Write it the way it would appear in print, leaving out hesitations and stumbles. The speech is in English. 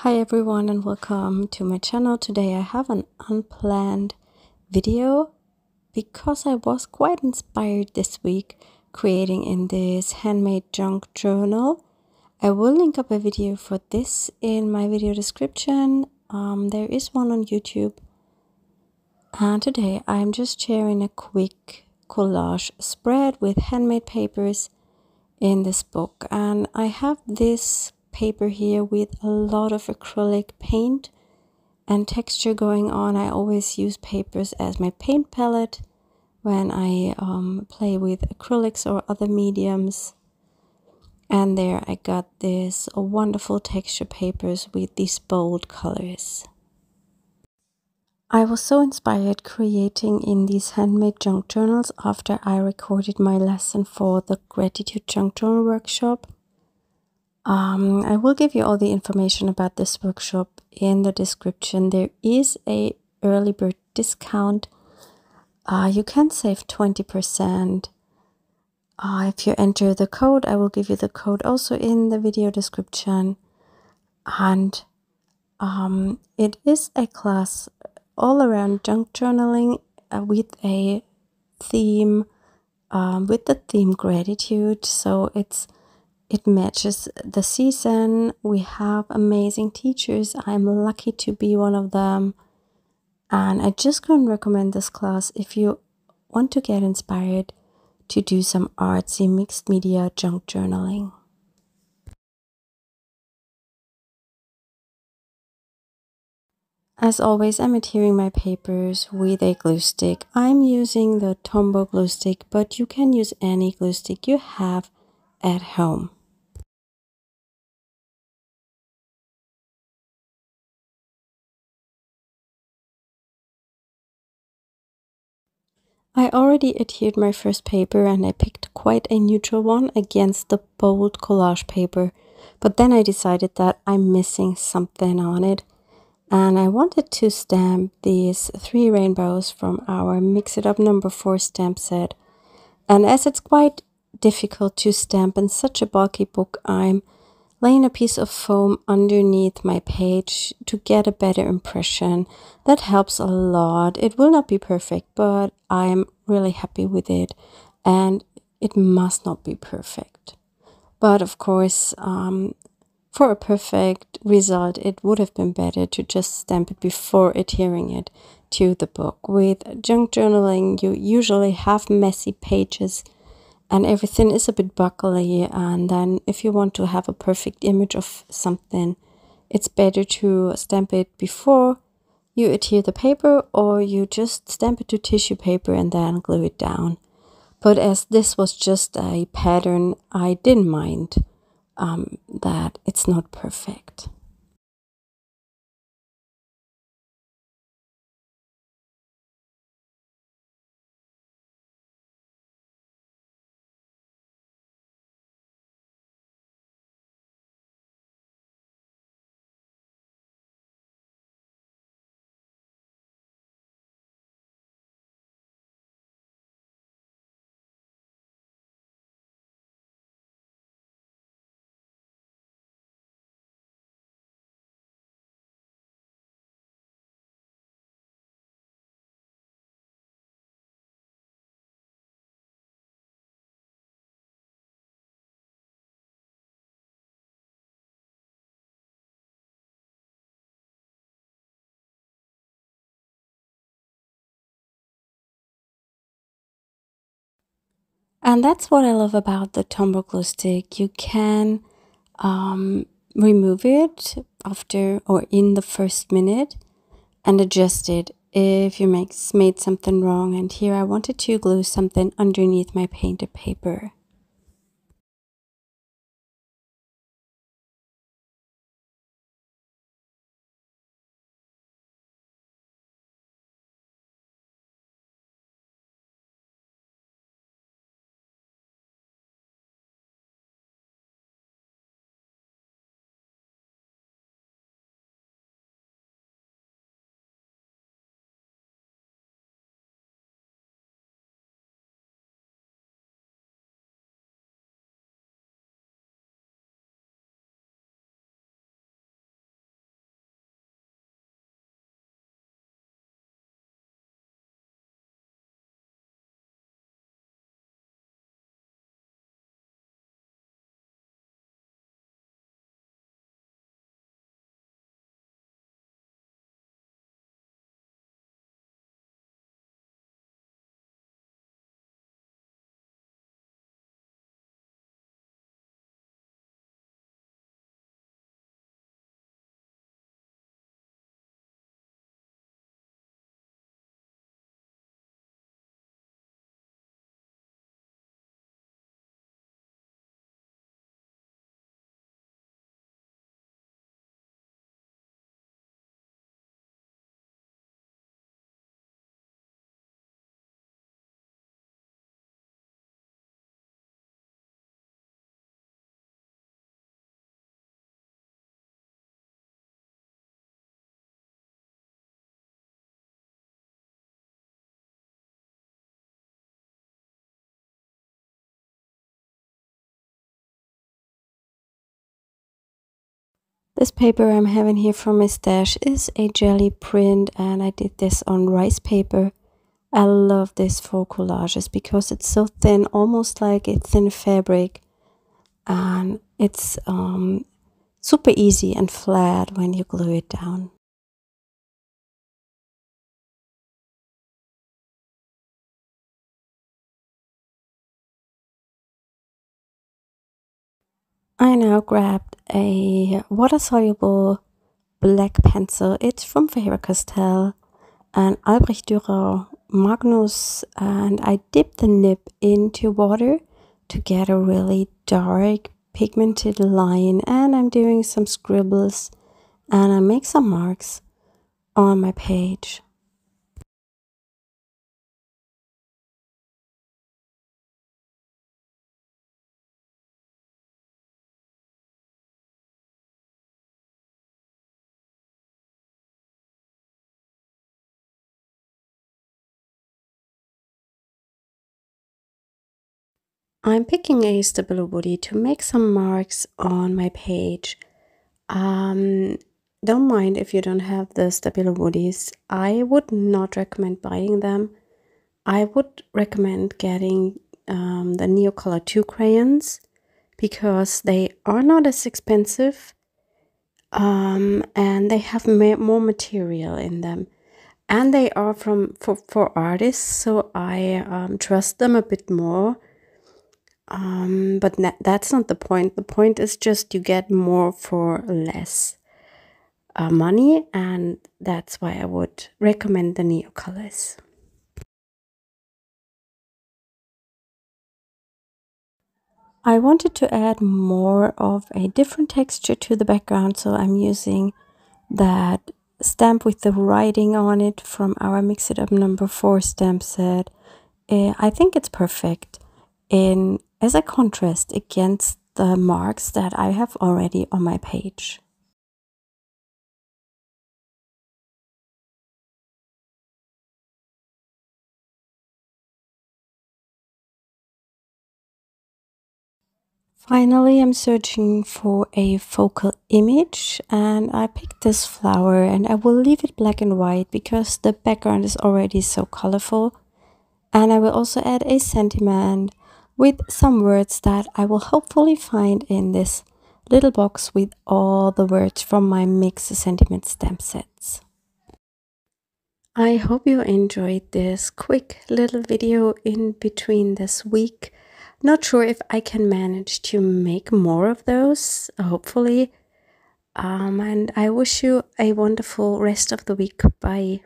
Hi everyone and welcome to my channel. Today I have an unplanned video because I was quite inspired this week creating in this handmade junk journal. I will link up a video for this in my video description. There is one on YouTube. And today I'm just sharing a quick collage spread with handmade papers in this book, and I have this paper here with a lot of acrylic paint and texture going on. I always use papers as my paint palette when I play with acrylics or other mediums. And there I got this wonderful texture papers with these bold colors. I was so inspired creating in these handmade junk journals after I recorded my lesson for the Gratitude Junk Journal workshop. I will give you all the information about this workshop in the description. There is a early bird discount. You can save 20% if you enter the code. I will give you the code also in the video description. And it is a class all around junk journaling with a theme, with the theme gratitude. So it matches the season. We have amazing teachers. I'm lucky to be one of them. And I just couldn't recommend this class if you want to get inspired to do some artsy mixed media junk journaling. As always, I'm adhering my papers with a glue stick. I'm using the Tombow glue stick, but you can use any glue stick you have at home. I already adhered my first paper and I picked quite a neutral one against the bold collage paper, but then I decided that I'm missing something on it. And I wanted to stamp these 3 rainbows from our Mix It Up #4 stamp set. And as it's quite difficult to stamp in such a bulky book, I'm laying a piece of foam underneath my page to get a better impression. That helps a lot. It will not be perfect, but I'm really happy with it. And it must not be perfect. But of course, for a perfect result, it would have been better to just stamp it before adhering it to the book. With junk journaling, you usually have messy pages and everything is a bit buckly, and then if you want to have a perfect image of something, it's better to stamp it before you adhere the paper, or you just stamp it to tissue paper and then glue it down. But as this was just a pattern, I didn't mind that it's not perfect. And that's what I love about the Tombow glue stick. You can remove it after or in the first minute and adjust it if you made something wrong. And here I wanted to glue something underneath my painted paper. This paper I'm having here from my stash is a jelly print, and I did this on rice paper. I love this for collages because it's so thin, almost like a thin fabric, and it's super easy and flat when you glue it down. I now grabbed a water-soluble black pencil. It's from Faber-Castell and Albrecht Dürer Magnus, and I dipped the nib into water to get a really dark pigmented line, and I'm doing some scribbles and I make some marks on my page. I'm picking a Stabilo woody to make some marks on my page. Don't mind if you don't have the Stabilo woodies. I would not recommend buying them. I would recommend getting the Neocolor 2 crayons because they are not as expensive, and they have more material in them. And they are for artists, so I trust them a bit more. But that's not the point. The point is just you get more for less money, and that's why I would recommend the Neo colors. I wanted to add more of a different texture to the background, so I'm using that stamp with the writing on it from our Mix It Up #4 stamp set. I think it's perfect as a contrast against the marks that I have already on my page. Finally, I'm searching for a focal image, and I picked this flower, and I will leave it black and white because the background is already so colorful. And I will also add a sentiment with some words that I will hopefully find in this little box with all the words from my Mix Sentiment stamp sets. I hope you enjoyed this quick little video in between this week. Not sure if I can manage to make more of those, hopefully. And I wish you a wonderful rest of the week. Bye.